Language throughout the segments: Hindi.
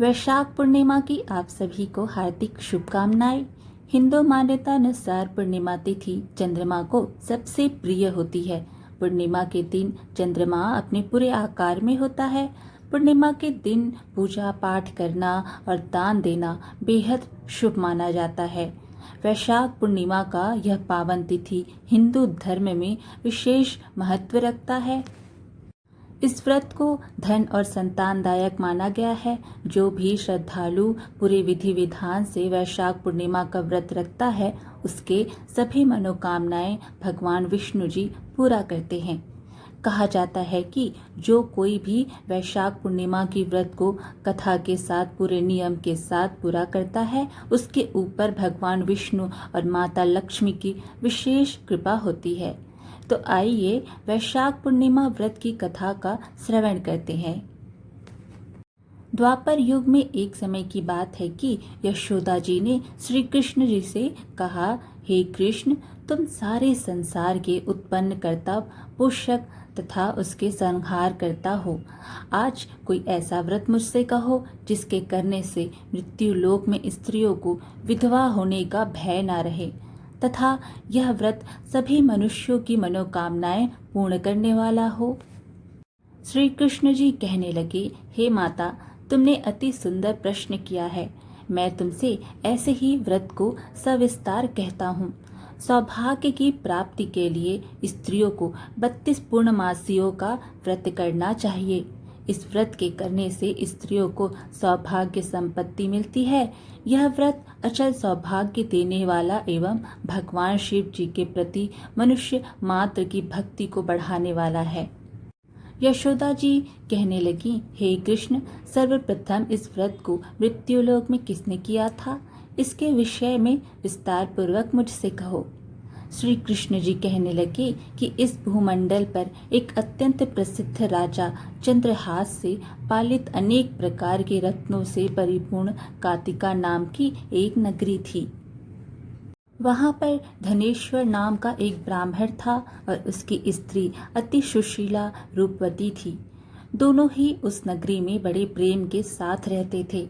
वैशाख पूर्णिमा की आप सभी को हार्दिक शुभकामनाएं। हिंदू मान्यता अनुसार पूर्णिमा तिथि चंद्रमा को सबसे प्रिय होती है। पूर्णिमा के दिन चंद्रमा अपने पूरे आकार में होता है। पूर्णिमा के दिन पूजा पाठ करना और दान देना बेहद शुभ माना जाता है। वैशाख पूर्णिमा का यह पावन तिथि हिंदू धर्म में विशेष महत्व रखता है। इस व्रत को धन और संतानदायक माना गया है। जो भी श्रद्धालु पूरे विधि विधान से वैशाख पूर्णिमा का व्रत रखता है, उसके सभी मनोकामनाएं भगवान विष्णु जी पूरा करते हैं। कहा जाता है कि जो कोई भी वैशाख पूर्णिमा की व्रत को कथा के साथ पूरे नियम के साथ पूरा करता है, उसके ऊपर भगवान विष्णु और माता लक्ष्मी की विशेष कृपा होती है। तो आइए वैशाख पूर्णिमा व्रत की कथा का श्रवण करते हैं। द्वापर युग में एक समय की बात है कि यशोदा जी ने श्री कृष्ण जी से कहा, हे कृष्ण, तुम सारे संसार के उत्पन्न करता, पोषक तथा उसके संहार करता हो। आज कोई ऐसा व्रत मुझसे कहो जिसके करने से मृत्यु लोक में स्त्रियों को विधवा होने का भय न रहे तथा यह व्रत सभी मनुष्यों की मनोकामनाएं पूर्ण करने वाला हो। श्री कृष्ण जी कहने लगे, हे माता, तुमने अति सुंदर प्रश्न किया है। मैं तुमसे ऐसे ही व्रत को सविस्तार कहता हूँ। सौभाग्य की प्राप्ति के लिए स्त्रियों को 32 पूर्णमासियों का व्रत करना चाहिए। इस व्रत के करने से स्त्रियों को सौभाग्य संपत्ति मिलती है। यह व्रत अचल सौभाग्य देने वाला एवं भगवान शिव जी के प्रति मनुष्य मात्र की भक्ति को बढ़ाने वाला है। यशोदा जी कहने लगी, हे कृष्ण, सर्वप्रथम इस व्रत को मृत्युलोक में किसने किया था? इसके विषय में विस्तार पूर्वक मुझसे कहो। श्री कृष्ण जी कहने लगे कि इस भूमंडल पर एक अत्यंत प्रसिद्ध राजा चंद्रहास से पालित अनेक प्रकार के रत्नों से परिपूर्ण कातिका नाम की एक नगरी थी। वहां पर धनेश्वर नाम का एक ब्राह्मण था और उसकी स्त्री अति सुशीला रूपवती थी। दोनों ही उस नगरी में बड़े प्रेम के साथ रहते थे।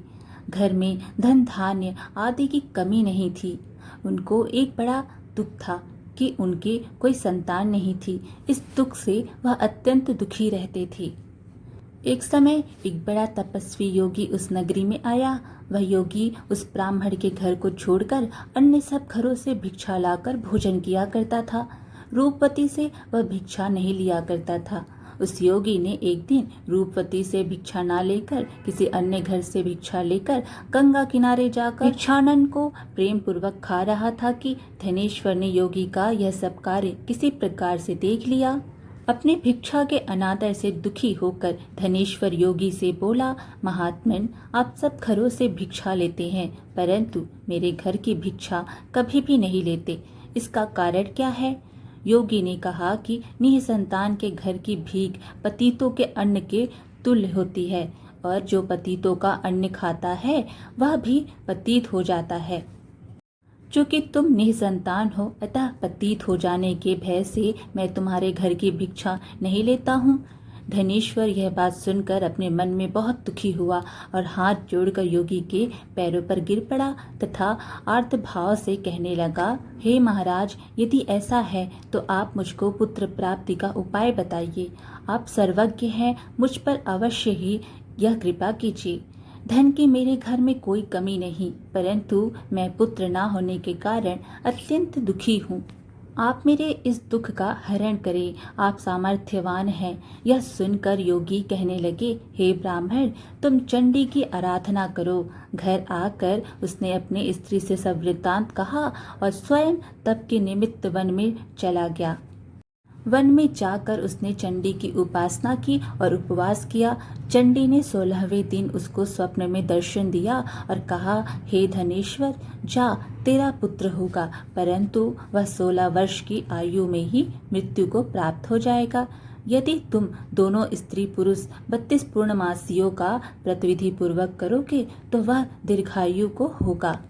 घर में धन धान्य आदि की कमी नहीं थी। उनको एक बड़ा दुख था कि उनके कोई संतान नहीं थी। इस दुख से वह अत्यंत दुखी रहते थे। एक समय एक बड़ा तपस्वी योगी उस नगरी में आया। वह योगी उस ब्राह्मण के घर को छोड़कर अन्य सब घरों से भिक्षा लाकर भोजन किया करता था। रूपवती से वह भिक्षा नहीं लिया करता था। उस योगी ने एक दिन रूपवती से भिक्षा ना लेकर किसी अन्य घर से भिक्षा लेकर गंगा किनारे जाकर भिक्षानन को प्रेम पूर्वक खा रहा था कि धनेश्वर ने योगी का यह सब कार्य किसी प्रकार से देख लिया। अपने भिक्षा के अनादर से दुखी होकर धनेश्वर योगी से बोला, महात्मन, आप सब घरों से भिक्षा लेते हैं परंतु मेरे घर की भिक्षा कभी भी नहीं लेते। इसका कारण क्या है? योगी ने कहा कि निःसंतान के घर की भीख पतितों के अन्न के तुल्य होती है और जो पतितों का अन्न खाता है वह भी पतित हो जाता है। चूंकि तुम निःसंतान हो, अतः पतित हो जाने के भय से मैं तुम्हारे घर की भिक्षा नहीं लेता हूँ। धनेश्वर यह बात सुनकर अपने मन में बहुत दुखी हुआ और हाथ जोड़कर योगी के पैरों पर गिर पड़ा तथा आर्त भाव से कहने लगा, हे महाराज, यदि ऐसा है तो आप मुझको पुत्र प्राप्ति का उपाय बताइए। आप सर्वज्ञ हैं, मुझ पर अवश्य ही यह कृपा कीजिए। धन की मेरे घर में कोई कमी नहीं, परंतु मैं पुत्र ना होने के कारण अत्यंत दुखी हूँ। आप मेरे इस दुख का हरण करें, आप सामर्थ्यवान हैं। यह सुनकर योगी कहने लगे, हे ब्राह्मण, तुम चंडी की आराधना करो। घर आकर उसने अपनी स्त्री से सब वृत्तांत कहा और स्वयं तप के निमित्त वन में चला गया। वन में जाकर उसने चंडी की उपासना की और उपवास किया। चंडी ने 16वें दिन उसको स्वप्न में दर्शन दिया और कहा, हे धनेश्वर, जा, तेरा पुत्र होगा, परंतु वह 16 वर्ष की आयु में ही मृत्यु को प्राप्त हो जाएगा। यदि तुम दोनों स्त्री पुरुष 32 पूर्णमासियों का व्रतविधि पूर्वक करोगे तो वह दीर्घायु को होगा।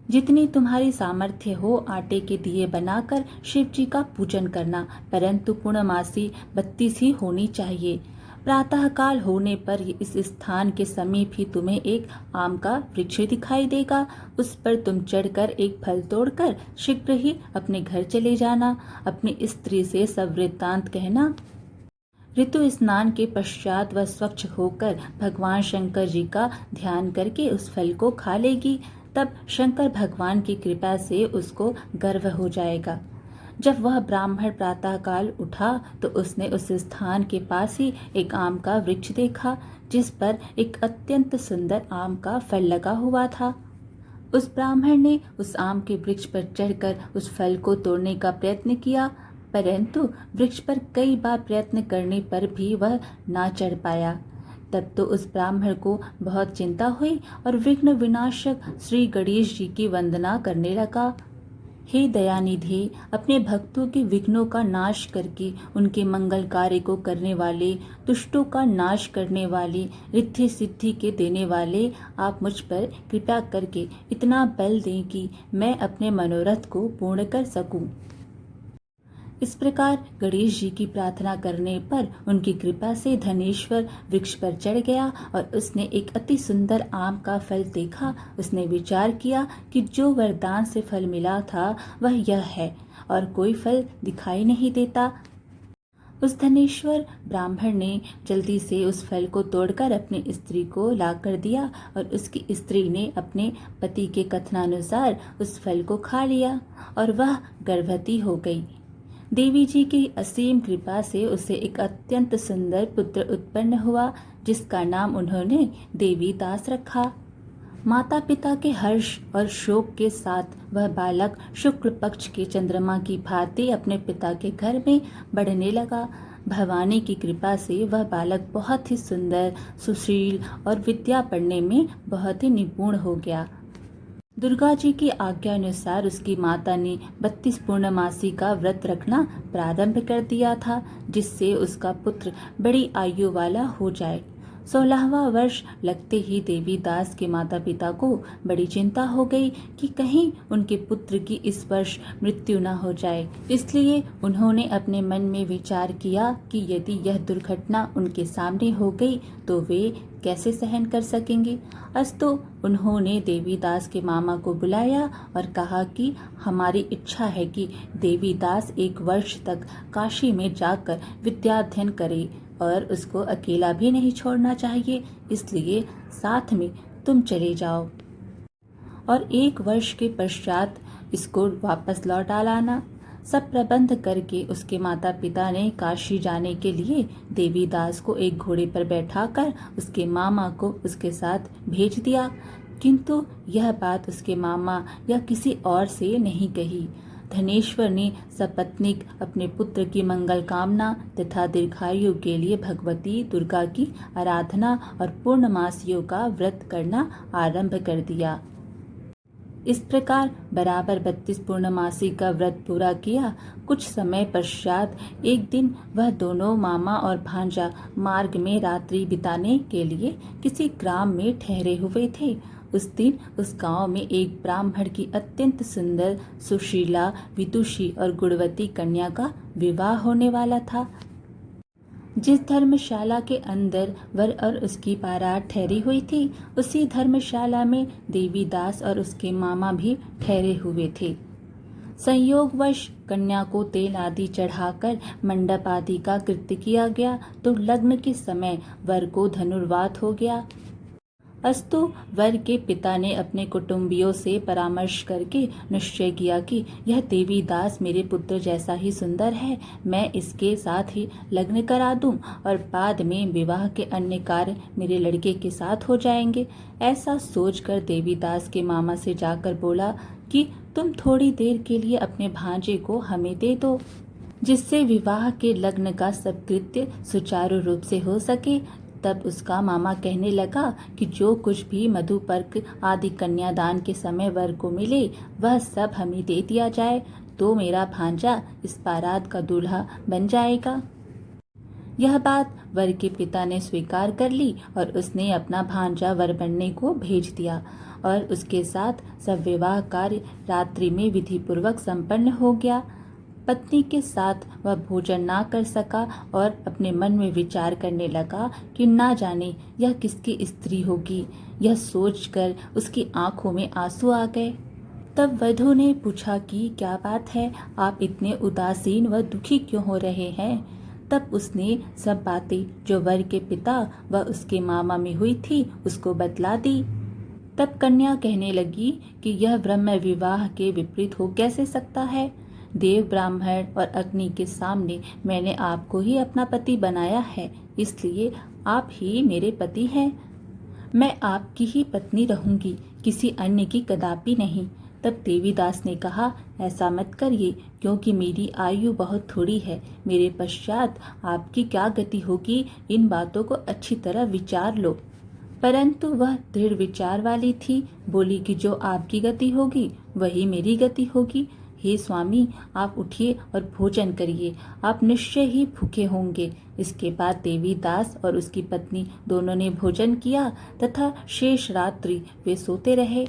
जितनी तुम्हारी सामर्थ्य हो आटे के दिए बनाकर शिव जी का पूजन करना, परंतु पूर्णमासी 32 ही होनी चाहिए। प्रातःकाल होने पर इस स्थान के समीप ही तुम्हें एक आम का वृक्ष दिखाई देगा। उस पर तुम चढ़कर एक फल तोड़कर शीघ्र ही अपने घर चले जाना। अपनी स्त्री से सब वृत्तांत कहना। ऋतु स्नान के पश्चात वह स्वच्छ होकर भगवान शंकर जी का ध्यान करके उस फल को खा लेगी। तब शंकर भगवान की कृपा से उसको गर्व हो जाएगा। जब वह ब्राह्मण प्रातःकाल उठा तो उसने उस स्थान के पास ही एक आम का वृक्ष देखा, जिस पर एक अत्यंत सुंदर आम का फल लगा हुआ था। उस ब्राह्मण ने उस आम के वृक्ष पर चढ़कर उस फल को तोड़ने का प्रयत्न किया, परंतु वृक्ष पर कई बार प्रयत्न करने पर भी वह ना चढ़ पाया। तब तो उस ब्राह्मण को बहुत चिंता हुई और विघ्न विनाशक श्री गणेश जी की वंदना करने लगा। हे दयानिधि, अपने भक्तों के विघ्नों का नाश करके उनके मंगल कार्य को करने वाले, दुष्टों का नाश करने वाले, रिद्धि सिद्धि के देने वाले, आप मुझ पर कृपा करके इतना बल दें कि मैं अपने मनोरथ को पूर्ण कर सकूं। इस प्रकार गणेश जी की प्रार्थना करने पर उनकी कृपा से धनेश्वर वृक्ष पर चढ़ गया और उसने एक अति सुंदर आम का फल देखा। उसने विचार किया कि जो वरदान से फल मिला था वह यह है और कोई फल दिखाई नहीं देता। उस धनेश्वर ब्राह्मण ने जल्दी से उस फल को तोड़कर अपनी स्त्री को लाकर दिया और उसकी स्त्री ने अपने पति के कथनानुसार उस फल को खा लिया और वह गर्भवती हो गई। देवी जी की असीम कृपा से उसे एक अत्यंत सुंदर पुत्र उत्पन्न हुआ, जिसका नाम उन्होंने देवी दास रखा। माता पिता के हर्ष और शोक के साथ वह बालक शुक्ल पक्ष के चंद्रमा की भांति अपने पिता के घर में बढ़ने लगा। भवानी की कृपा से वह बालक बहुत ही सुंदर, सुशील और विद्या पढ़ने में बहुत ही निपुण हो गया। दुर्गा जी की आज्ञा अनुसार उसकी माता ने 32 पूर्णमासी का व्रत रखना प्रारंभ कर दिया था, जिससे उसका पुत्र बड़ी आयु वाला हो जाए। 16वां वर्ष लगते ही देवी दास के माता पिता को बड़ी चिंता हो गई कि कहीं उनके पुत्र की इस वर्ष मृत्यु न हो जाए। इसलिए उन्होंने अपने मन में विचार किया कि यदि यह दुर्घटना उनके सामने हो गई तो वे कैसे सहन कर सकेंगे। अस्तु उन्होंने देवी दास के मामा को बुलाया और कहा कि हमारी इच्छा है कि देवी दास 1 वर्ष तक काशी में जाकर विद्याध्ययन करे और उसको अकेला भी नहीं छोड़ना चाहिए, इसलिए साथ में तुम चले जाओ और 1 वर्ष के पश्चात इसको वापस लौटा लाना। सब प्रबंध करके उसके माता पिता ने काशी जाने के लिए देवी दास को एक घोड़े पर बैठाकर उसके मामा को उसके साथ भेज दिया, किंतु यह बात उसके मामा या किसी और से नहीं कही। धनेश्वर ने सपत्नीक अपने पुत्र की मंगल कामना तथा दीर्घायु के लिए भगवती दुर्गा की आराधना और पूर्णमासियों का व्रत करना आरंभ कर दिया। इस प्रकार बराबर 32 पूर्णमासी का व्रत पूरा किया। कुछ समय पश्चात एक दिन वह दोनों मामा और भांजा मार्ग में रात्रि बिताने के लिए किसी ग्राम में ठहरे हुए थे। उस दिन उस गांव में एक ब्राह्मण की अत्यंत सुंदर, सुशीला, विदुषी और गुणवती कन्या का विवाह होने वाला था। जिस धर्मशाला के अंदर वर और उसकी बारात ठहरी हुई थी, उसी धर्मशाला में देवी दास और उसके मामा भी ठहरे हुए थे। संयोगवश कन्या को तेल आदि चढ़ाकर मंडप आदि का कृत्य किया गया तो लग्न के समय वर को धनुर्वात हो गया। अस्तु वर के पिता ने अपने कुटुंबियों से परामर्श करके निश्चय किया कि यह देवी दास मेरे पुत्र जैसा ही सुंदर है, मैं इसके साथ ही लग्न करा दूं और बाद में विवाह के अन्य कार्य मेरे लड़के के साथ हो जाएंगे। ऐसा सोचकर देवी दास के मामा से जाकर बोला कि तुम थोड़ी देर के लिए अपने भांजे को हमें दे दो, जिससे विवाह के लग्न का सब कृत्य सुचारू रूप से हो सके। तब उसका मामा कहने लगा कि जो कुछ भी मधुपर्क आदि कन्यादान के समय वर को मिले वह सब हमें दे दिया जाए, तो मेरा भांजा इस बारात का दूल्हा बन जाएगा। यह बात वर के पिता ने स्वीकार कर ली और उसने अपना भांजा वर बनने को भेज दिया और उसके साथ सब विवाह कार्य रात्रि में विधि पूर्वक संपन्न हो गया। पत्नी के साथ वह भोजन ना कर सका और अपने मन में विचार करने लगा कि ना जाने यह किसकी स्त्री होगी। यह सोचकर उसकी आंखों में आंसू आ गए। तब वधू ने पूछा कि क्या बात है, आप इतने उदासीन व दुखी क्यों हो रहे हैं। तब उसने सब बातें जो वर के पिता व उसके मामा में हुई थी उसको बतला दी। तब कन्या कहने लगी कि यह ब्रह्म विवाह के विपरीत हो कैसे सकता है। देव, ब्राह्मण और अग्नि के सामने मैंने आपको ही अपना पति बनाया है, इसलिए आप ही मेरे पति हैं। मैं आपकी ही पत्नी रहूंगी, किसी अन्य की कदापि नहीं। तब देवीदास ने कहा, ऐसा मत करिए, क्योंकि मेरी आयु बहुत थोड़ी है। मेरे पश्चात आपकी क्या गति होगी, इन बातों को अच्छी तरह विचार लो। परंतु वह दृढ़ विचार वाली थी। बोली कि जो आपकी गति होगी वही मेरी गति होगी। हे स्वामी, आप उठिए और भोजन करिए, आप निश्चय ही भूखे होंगे। इसके बाद देवीदास और उसकी पत्नी दोनों ने भोजन किया तथा शेष रात्रि वे सोते रहे।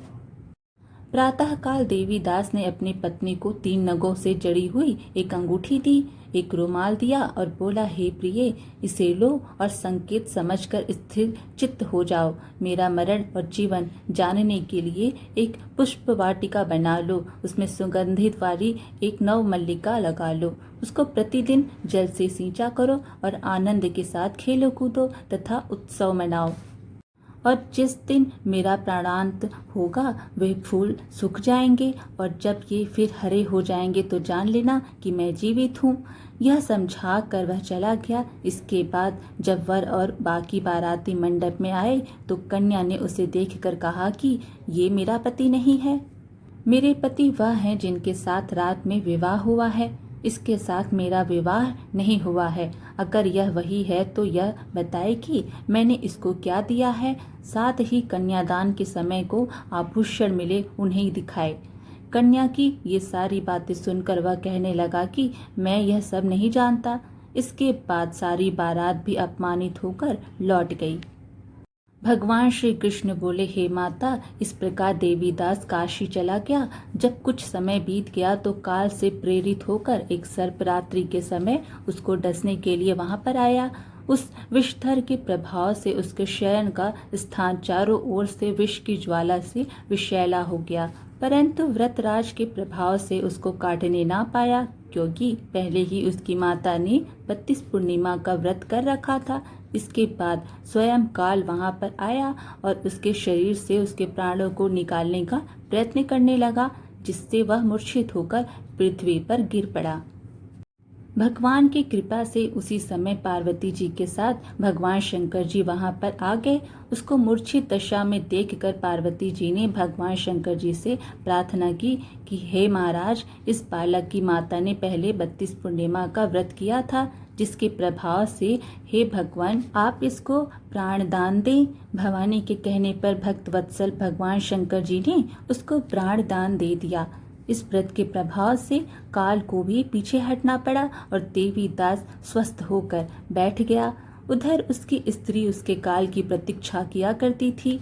प्रातःकाल देवीदास ने अपनी पत्नी को 3 नगों से जड़ी हुई एक अंगूठी दी, एक रुमाल दिया और बोला, हे प्रिय, इसे लो और संकेत समझकर स्थिर चित्त हो जाओ। मेरा मरण और जीवन जानने के लिए एक पुष्प वाटिका बना लो, उसमें सुगंधित वाली एक नव मल्लिका लगा लो। उसको प्रतिदिन जल से सींचा करो और आनंद के साथ खेलो कूदो तथा उत्सव मनाओ। और जिस दिन मेरा प्राणांत होगा वे फूल सूख जाएंगे, और जब ये फिर हरे हो जाएंगे तो जान लेना कि मैं जीवित हूँ। यह समझा कर वह चला गया। इसके बाद जब वर और बाकी बाराती मंडप में आए तो कन्या ने उसे देखकर कहा कि ये मेरा पति नहीं है। मेरे पति वह हैं जिनके साथ रात में विवाह हुआ है, इसके साथ मेरा विवाह नहीं हुआ है। अगर यह वही है तो यह बताए कि मैंने इसको क्या दिया है। साथ ही कन्यादान के समय को आभूषण मिले उन्हें दिखाए। कन्या की ये सारी बातें सुनकर वह कहने लगा कि मैं यह सब नहीं जानता। इसके बाद सारी बारात भी अपमानित होकर लौट गई। भगवान श्री कृष्ण बोले, हे माता, इस प्रकार देवीदास काशी चला गया। जब कुछ समय बीत गया तो काल से प्रेरित होकर एक सर्प रात्रि के समय उसको डसने के लिए वहां पर आया। उस विषधर के प्रभाव से उसके शयन का स्थान चारों ओर से विष की ज्वाला से विषैला हो गया, परंतु व्रतराज के प्रभाव से उसको काटने ना पाया, क्योंकि पहले ही उसकी माता ने 32 पूर्णिमा का व्रत कर रखा था। इसके बाद स्वयं काल वहां पर आया और उसके शरीर से उसके प्राणों को निकालने का प्रयत्न करने लगा, जिससे वह मूर्छित होकर पृथ्वी पर गिर पड़ा। भगवान की कृपा से उसी समय पार्वती जी के साथ भगवान शंकर जी वहां पर आ गए। उसको मूर्छित दशा में देखकर पार्वती जी ने भगवान शंकर जी से प्रार्थना की कि हे महाराज, इस बालक की माता ने पहले 32 पूर्णिमा का व्रत किया था, जिसके प्रभाव से हे भगवान आप इसको प्राण दान दें। भवानी के कहने पर भक्त वत्सल भगवान शंकर जी ने उसको प्राण दान दे दिया। इस व्रत के प्रभाव से काल को भी पीछे हटना पड़ा और देवीदास स्वस्थ होकर बैठ गया। उधर उसकी स्त्री उसके काल की प्रतीक्षा किया करती थी।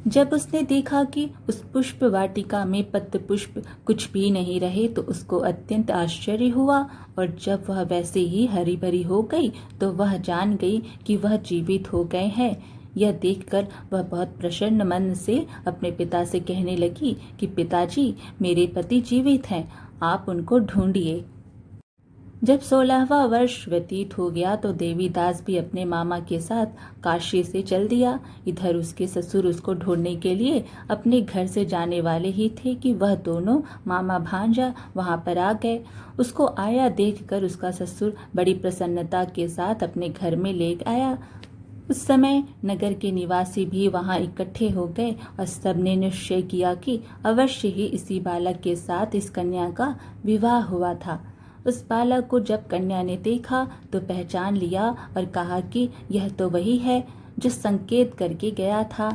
जब उसने देखा कि उस पुष्प वाटिका में पत्र पुष्प कुछ भी नहीं रहे तो उसको अत्यंत आश्चर्य हुआ, और जब वह वैसे ही हरी भरी हो गई तो वह जान गई कि वह जीवित हो गए हैं। यह देखकर वह बहुत प्रसन्न मन से अपने पिता से कहने लगी कि पिताजी, मेरे पति जीवित हैं, आप उनको ढूंढिए। जब 16वां वर्ष व्यतीत हो गया तो देवीदास भी अपने मामा के साथ काशी से चल दिया। इधर उसके ससुर उसको ढूंढने के लिए अपने घर से जाने वाले ही थे कि वह दोनों मामा भांजा वहां पर आ गए। उसको आया देखकर उसका ससुर बड़ी प्रसन्नता के साथ अपने घर में ले आया। उस समय नगर के निवासी भी वहां इकट्ठे हो गए और सबने निश्चय किया कि अवश्य ही इसी बालक के साथ इस कन्या का विवाह हुआ था। उस बालक को जब कन्या ने देखा तो पहचान लिया और कहा कि यह तो वही है जो संकेत करके गया था।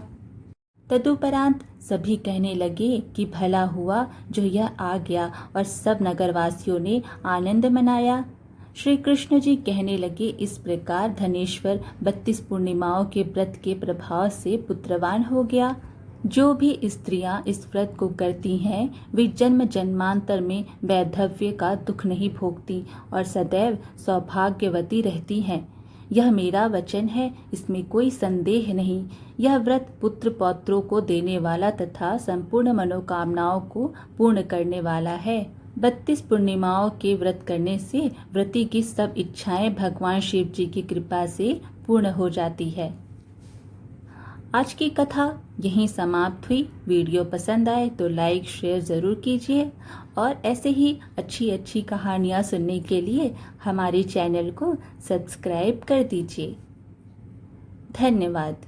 तदुपरांत सभी कहने लगे कि भला हुआ जो यह आ गया, और सब नगरवासियों ने आनंद मनाया। श्री कृष्ण जी कहने लगे, इस प्रकार धनेश्वर 32 पूर्णिमाओं के व्रत के प्रभाव से पुत्रवान हो गया। जो भी स्त्रियां इस व्रत को करती हैं वे जन्म जन्मांतर में वैधव्य का दुख नहीं भोगती और सदैव सौभाग्यवती रहती हैं। यह मेरा वचन है, इसमें कोई संदेह नहीं। यह व्रत पुत्र पौत्रों को देने वाला तथा संपूर्ण मनोकामनाओं को पूर्ण करने वाला है। 32 पूर्णिमाओं के व्रत करने से व्रती की सब इच्छाएं भगवान शिव जी की कृपा से पूर्ण हो जाती है। आज की कथा यहीं समाप्त हुई। वीडियो पसंद आए तो लाइक शेयर ज़रूर कीजिए और ऐसे ही अच्छी अच्छी कहानियाँ सुनने के लिए हमारे चैनल को सब्सक्राइब कर दीजिए। धन्यवाद।